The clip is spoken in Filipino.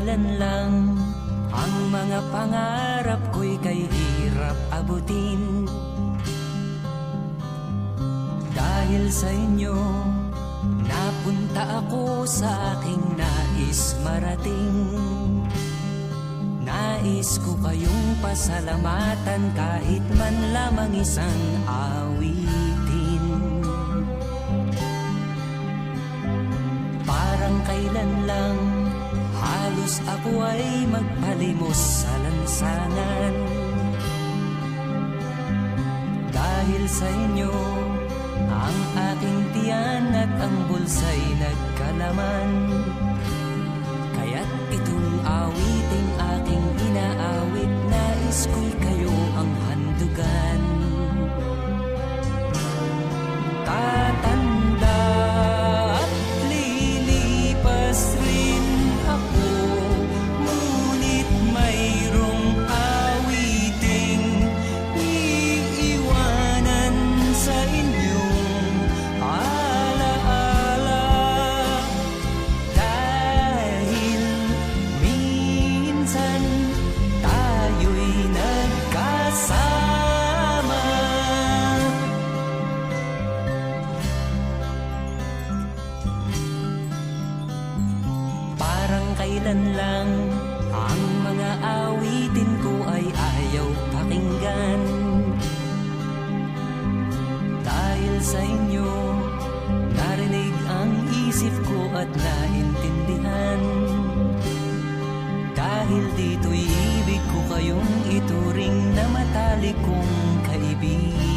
kailan lang ang mga pangarap ko'y kay hirap abutin. Dahil sa inyo, napunta ako sa aking nais marating. Nais ko kayong pasalamatan kahit man lamang isang awitin. Parang kailan lang halos ako ay magpalimos sa lansangan. Dahil sa inyo, ang aking tiyan at ang bulsa'y nagkalaman. Kaya't itong awiting aking inaawit, nais ko'y kayo ang handugan. Tatanda at lilipas rin ako, ngunit mayroong awiting iiwanan sa inyong alaala. Dahil minsan tayo'y nagkasama. Parang kailan lang ang mga awitin ko ay ayaw pakinggan. Dahil sa inyo, narinig ang isip ko at naintindihan. Dahil dito'y ibig ko kayong ituring na matalik kong kaibigan.